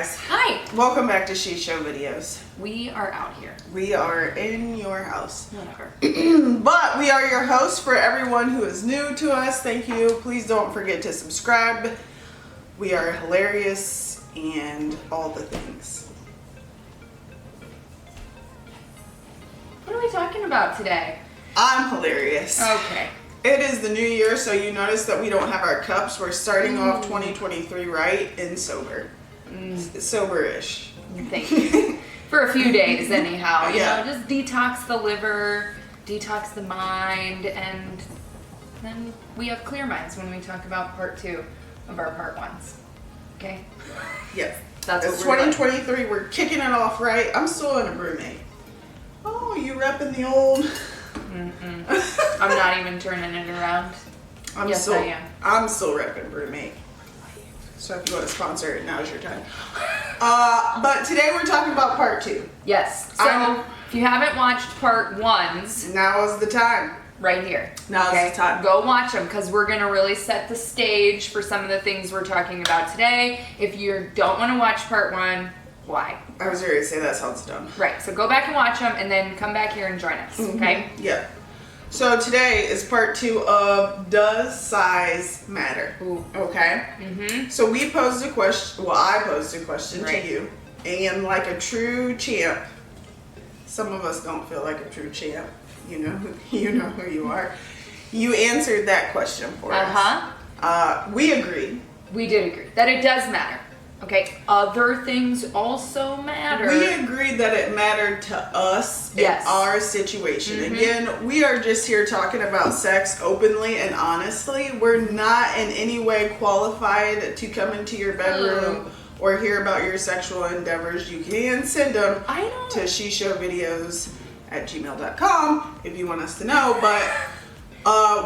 guys. Hi. Welcome back to She Show Videos. We are out here. We are in your house. Whatever. But we are your hosts for everyone who is new to us. Thank you. Please don't forget to subscribe. We are hilarious and all the things. What are we talking about today? I'm hilarious. Okay. It is the new year, so you notice that we don't have our cups. We're starting off 2023 right and sober. Sober-ish. Thank you. For a few days, anyhow. You Yeah. know, just detox the liver, detox the mind, and then we have clear minds when we talk about part 2 of our part 1s. Okay? Yes. That's It's what we're 2023. We're kicking it off right. I'm still in a brewmate. Oh, you repping the old... I'm not even turning it around. I am. I'm still repping brewmate. So if you want to sponsor it, now's your time. But today we're talking about part 2. Yes. So if you haven't watched part 1s, now is the time. right here. Now is the time. Go watch them because we're going to really set the stage for some of the things we're talking about today. If you don't want to watch part 1, why? I was ready to say that sounds dumb. Right. So go back and watch them and then come back here and join us. Okay? Yeah. So today is part 2 of Does Size Matter? Ooh. Okay? So we posed a question, well, I posed a question Right. to you. And like a true champ, some of us don't feel like a true champ. You know who you are. You answered that question for us. We agreed. We did agree that it does matter. Okay? Other things also matter. We agreed that it mattered to us in our situation. Again, we are just here talking about sex openly and honestly. We're not in any way qualified to come into your bedroom or hear about your sexual endeavors. You can send them to sheshovideos@gmail.com if you want us to know, but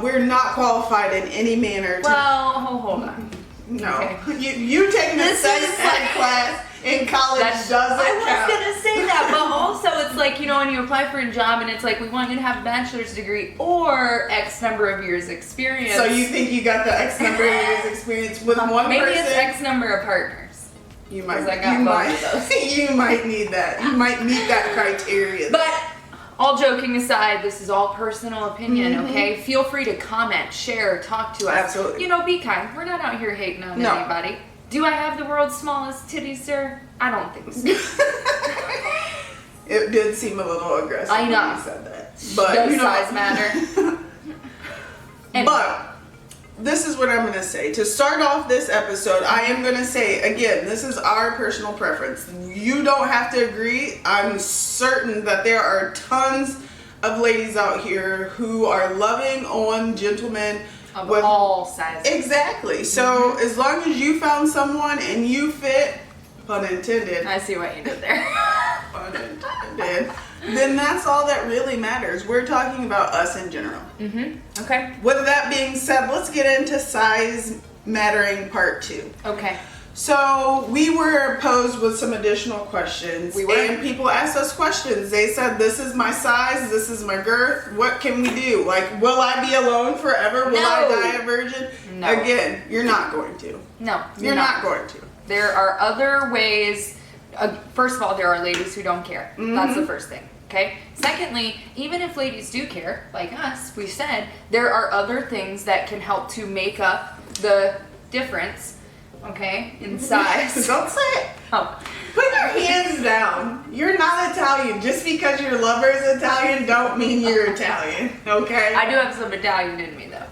we're not qualified in any manner to... Well, hold on. No. Okay. You taking a sex ed class in college doesn't count. I was going to say that, but also it's like, you know, when you apply for a job and it's like, we want you to have a bachelor's degree or X number of years experience. So you think you got the X number of years experience with one person? Maybe it's X number of partners. You might need that. You might meet that criteria. But all joking aside, this is all personal opinion, okay? Feel free to comment, share, talk to us. Absolutely. You know, be kind. We're not out here hating on anybody. Do I have the world's smallest titties, sir? I don't think so. It did seem a little aggressive I know. when you said that. But does size matter? But this is what I'm going to say. To start off this episode, I am going to say, again, this is our personal preference. You don't have to agree. I'm certain that there are tons of ladies out here who are loving on gentlemen of all sizes. Exactly. So as long as you found someone and you fit, pun intended. I see what you did there. Pun intended. Then that's all that really matters. We're talking about us in general. Okay. With that being said, let's get into size mattering part 2. Okay. So we were posed with some additional questions. We were. And people asked us questions. They said, this is my size, this is my girth. What can we do? Like, will I be alone forever? Will I die a virgin? No. Again, you're not going to. No. You're not going to. There are other ways. First of all, there are ladies who don't care. That's the first thing. Okay. Secondly, even if ladies do care, like us, we said, there are other things that can help to make up the difference, okay, in size. Don't say it. Oh. Put your hands down. You're not Italian. Just because your lover is Italian don't mean you're Italian, okay? I do have some Italian in me, though.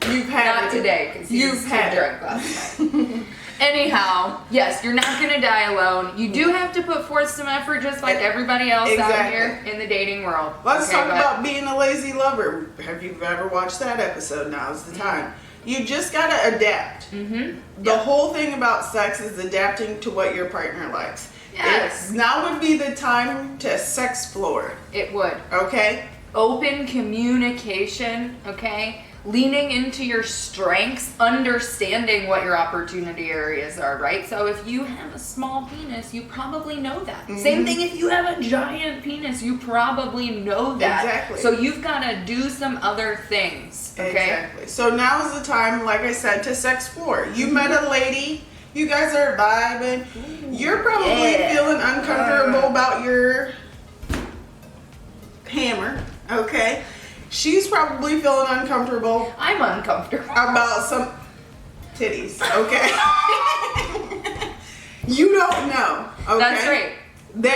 You've had Not it. today, because You've had drunk last night. Anyhow, yes, you're not going to die alone. You do have to put forth some effort just like everybody else out here in the dating world. Let's talk about being a lazy lover. Have you ever watched that episode? Now's the time. You just got to adapt. The whole thing about sex is adapting to what your partner likes. Yes. Now would be the time to sexplore. It would. Okay? Open communication, okay? Leaning into your strengths, understanding what your opportunity areas are, right? So if you have a small penis, you probably know that. Same thing if you have a giant penis, you probably know that. Exactly. So you've got to do some other things, okay? Exactly. So now is the time, like I said, to sexplore. You met a lady, You guys are vibing. You're probably feeling uncomfortable about your hammer, okay? She's probably feeling uncomfortable. I'm uncomfortable About some titties, okay? You don't know, okay? That's right.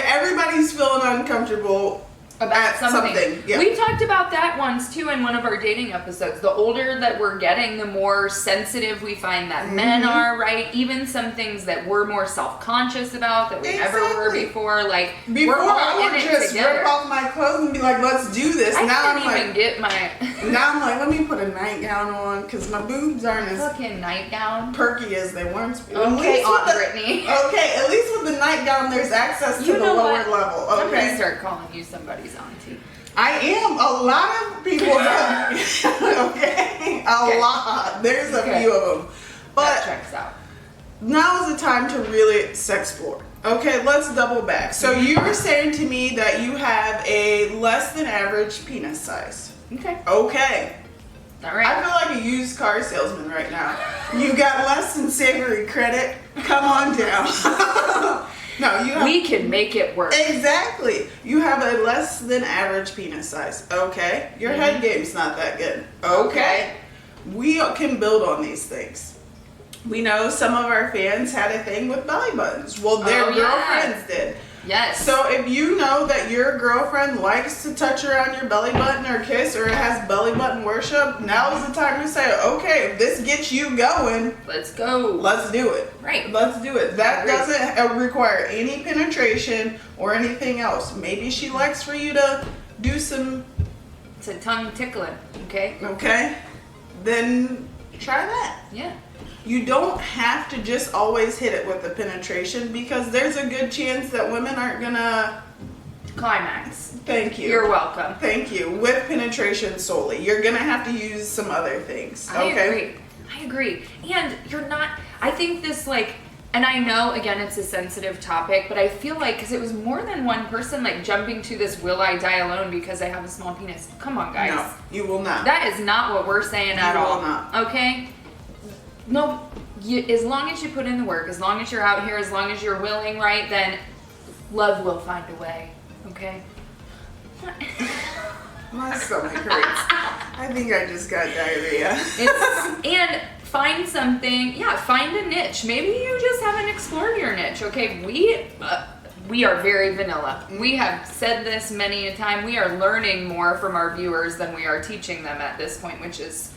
Everybody's feeling uncomfortable About something. Yeah. We talked about that once too in one of our dating episodes. The older that we're getting, the more sensitive we find that men are, right? Even some things that we're more self-conscious about that we never were before. Like, Before we're all I in would it just together. rip off my clothes and be like, let's do this. I Now couldn't I'm even like, get my now I'm like, let me put a nightgown on because my boobs aren't as fucking nightgown. perky as they once were. Okay, Aunt Britany. Okay, at least with the nightgown, there's access to You the know lower what? level. I'm gonna Okay, start calling you somebody's auntie. I am. A lot of people don't. Okay, a lot. There's a few of them, That but checks out. now is the time to really sexplore. Okay, let's double back. So you were saying to me that you have a less than average penis size. Okay. Okay. All right. I feel like a used car salesman right now. You got less than savory credit. Come on down. No, you have. We can make it work. Exactly. You have a less than average penis size. Okay. Your head game's not that good. Okay. We can build on these things. We know some of our fans had a thing with belly buttons. Well, their girlfriends did. Yes. So if you know that your girlfriend likes to touch around your belly button or kiss or has belly button worship, now is the time to say, okay, if this gets you going, let's go. let's do it. Right. Let's do it. That doesn't require any penetration or anything else. Maybe she likes for you to do some, It's a tongue tickling, okay? okay? Then try that. Yeah. You don't have to just always hit it with the penetration because there's a good chance that women aren't gonna Climax. thank you. You're welcome. Thank you. With penetration solely. You're gonna have to use some other things. Okay. I agree. And you're not, I think this like, and I know again it's a sensitive topic, but I feel like, because it was more than one person like jumping to this will I die alone because I have a small penis. Come on, guys. No, you will not. That is not what we're saying at You will all. not. Okay? No, as long as you put in the work, as long as you're out here, as long as you're willing, right, then love will find a way. Okay? My stomach hurts. I think I just got diarrhea. And find something, find a niche. Maybe you just haven't explored your niche. Okay, we are very vanilla. We have said this many a time. We are learning more from our viewers than we are teaching them at this point, which is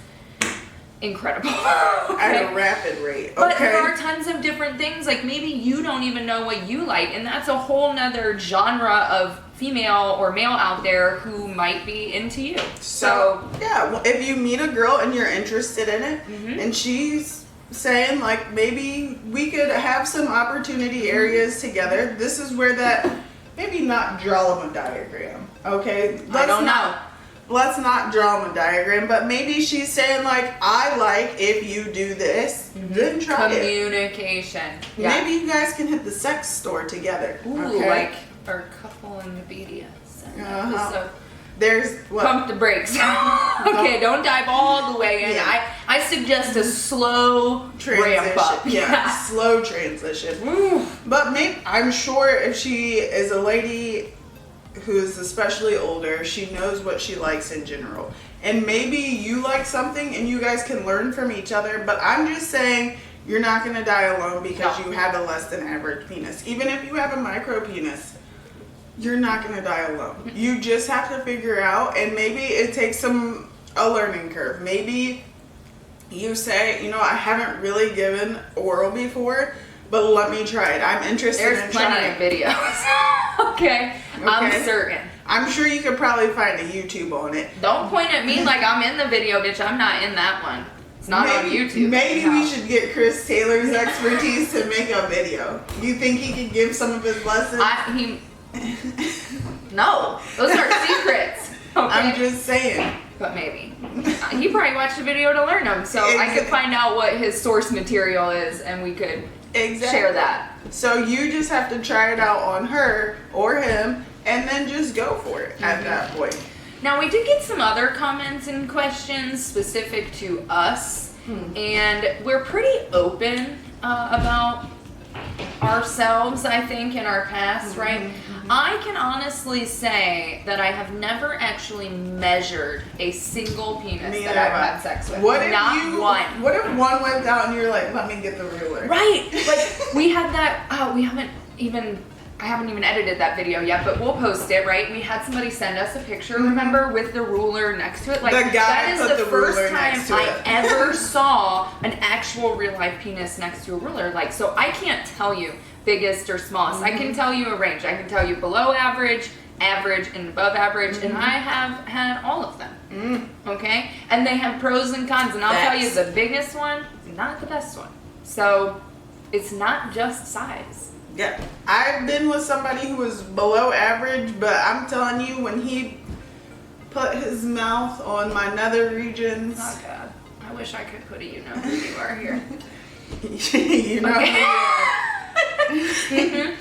incredible. At a rapid rate. But Okay. there are tons of different things. Like maybe you don't even know what you like, and that's a whole nother genre of female or male out there who might be into you. So yeah, well, if you meet a girl and you're interested in it, Mm-hmm. and she's saying like maybe we could have some opportunity areas together, this is where that maybe not draw them a diagram. Okay, I don't know. Let's not draw them a diagram, but maybe she's saying like, I like if you do this, then try it. Communication. Yeah. Maybe you guys can hit the sex store together. Ooh, okay? like our couple in the BDS. So There's what? pump the brakes. Okay, don't dive all the way in. Yeah. I suggest a slow Transition. ramp up. Yeah, slow transition. Ooh. But maybe I'm sure if she is a lady who is especially older, she knows what she likes in general. And maybe you like something and you guys can learn from each other, but I'm just saying you're not going to die alone because you have a less than average penis. Even if you have a micro penis, you're not going to die alone. You just have to figure out, and maybe it takes a learning curve. Maybe you say, I haven't really given oral before, but let me try it. I'm interested in There's plenty trying. of videos. Okay, I'm certain. I'm sure you could probably find a YouTube on it. Don't point at me like I'm in the video, bitch. I'm not in that one. It's not on YouTube. Maybe we should get Chris Taylor's expertise to make a video. You think he could give some of his lessons? No, those are secrets. Okay? I'm just saying. But maybe. He probably watched a video to learn them, so I could find out what his source material is and we could share that. So you just have to try it out on her or him and then just go for it at that point. Now, we did get some other comments and questions specific to us, and we're pretty open about ourselves, I think, in our past, right? I can honestly say that I have never actually measured a single penis that I've had sex with. What if Not one. What if one went out and you're like, let me get the ruler? Right. Like, we had that, I haven't even edited that video yet, but we'll post it, right? We had somebody send us a picture, remember, with the ruler next to it. Like, that is the first time I ever saw an actual real life penis next to a ruler. Like, so I can't tell you biggest or smallest. I can tell you a range. I can tell you below average, average, and above average, and I have had all of them. Okay? And they have pros and cons, and I'll tell you the biggest one is not the best one. So it's not just size. Yeah, I've been with somebody who was below average, but I'm telling you, when he put his mouth on my nether regions. Oh God, I wish I could put a you know who you are here. You know who you are.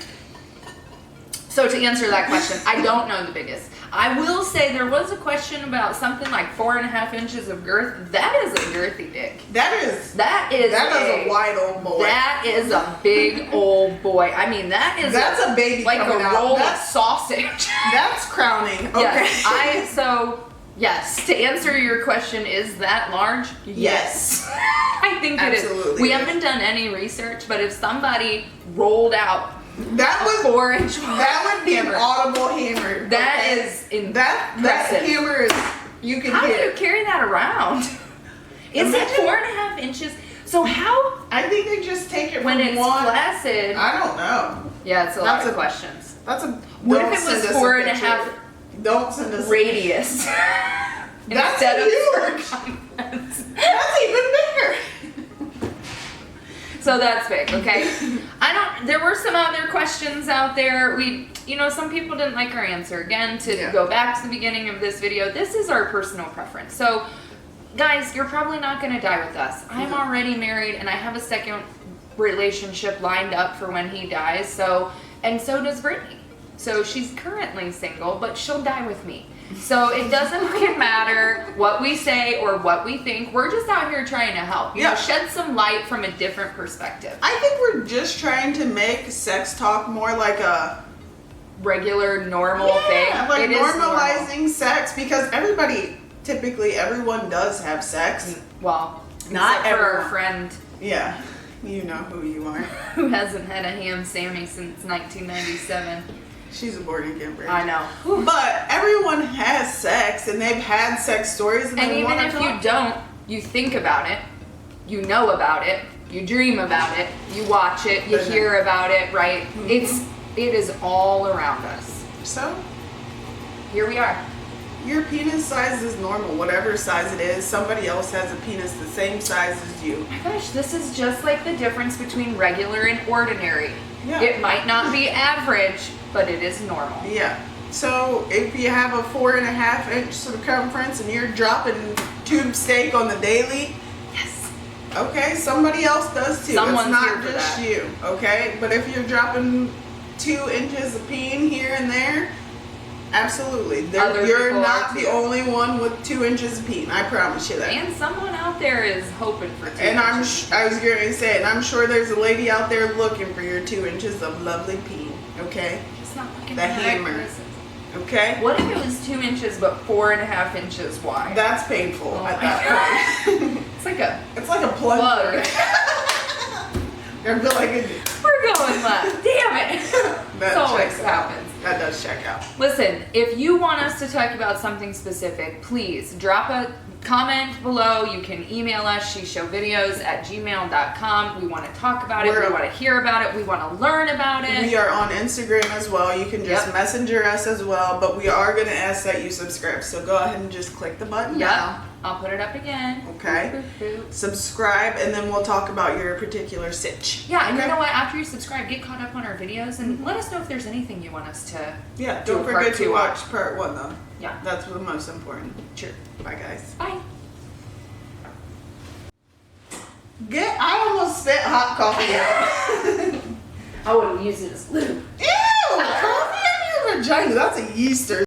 So to answer that question, I don't know the biggest. I will say there was a question about something like 4.5 inches of girth. That is a girthy dick. That is a wide old boy. That is a big old boy. I mean, that's a baby like coming a out. roll of sausage. That's crowning. Okay. Yes. Yes, to answer your question, is that large? Yes. I think it is. We haven't done any research, but if somebody rolled out that was 4-inch. That would be an audible hammer. That is impressive. That hammer is, you can How hit. do you carry that around? Is it 4.5 inches? So how? I think they just take it when from it's one. flaccid. I don't know. Yeah, it's a lot of questions. What if it was 4.5? Don't send us radius. That's huge. That's even bigger. So that's big, okay? There were some other questions out there. Some people didn't like our answer. Again, to go back to the beginning of this video, this is our personal preference. So, guys, you're probably not going to die with us. I'm already married, and I have a second relationship lined up for when he dies. And so does Britany. So she's currently single, but she'll die with me. So it doesn't fucking matter what we say or what we think. We're just out here trying to help. You know, shed some light from a different perspective. I think we're just trying to make sex talk more like a regular, normal thing. Like normalizing sex, because typically everyone does have sex. Well, not except for our friend. Yeah, you know who you are. Who hasn't had a ham Sammy since 1997. She's a born-again baby. I know. But everyone has sex, and they've had sex stories. And even if you don't, you think about it, you know about it, you dream about it, you watch it, you hear about it, right? It is all around us. So, here we are. Your penis size is normal, whatever size it is. Somebody else has a penis the same size as you. Oh my gosh, this is just like the difference between regular and ordinary. Yeah. It might not be average, but it is normal. Yeah. So if you have a 4.5 inch circumference and you're dropping tube steak on the daily, yes. Okay, somebody else does too. Someone's it's not here for just that. you. Okay, but if you're dropping 2 inches of peen here and there, absolutely. You're not the only one with 2 inches of peen. I promise you that. And someone out there is hoping for 2 inches. And I was going to say, and I'm sure there's a lady out there looking for your 2 inches of lovely peen. Okay? Just not looking the for hammer. Okay? What if it was 2 inches but 4.5 inches wide? That's painful at that point. It's like a plug. We're going left. Damn it. That always happens. That does check out. Listen, if you want us to talk about something specific, please drop a comment below. You can email us, sheshowvideos@gmail.com. We want to talk about it. We want to hear about it. We want to learn about it. We are on Instagram as well. You can just messenger us as well, but we are going to ask that you subscribe. So go ahead and just click the button now. I'll put it up again. Okay. Subscribe, and then we'll talk about your particular sitch. Yeah, and you know what? After you subscribe, get caught up on our videos and let us know if there's anything you want us to don't forget to watch part 1 though. Yeah. That's the most important. Sure. Bye guys. Bye. I almost spit hot coffee out. I would have used it as lube. Ew! Coffee in your vagina. That's a yeaster.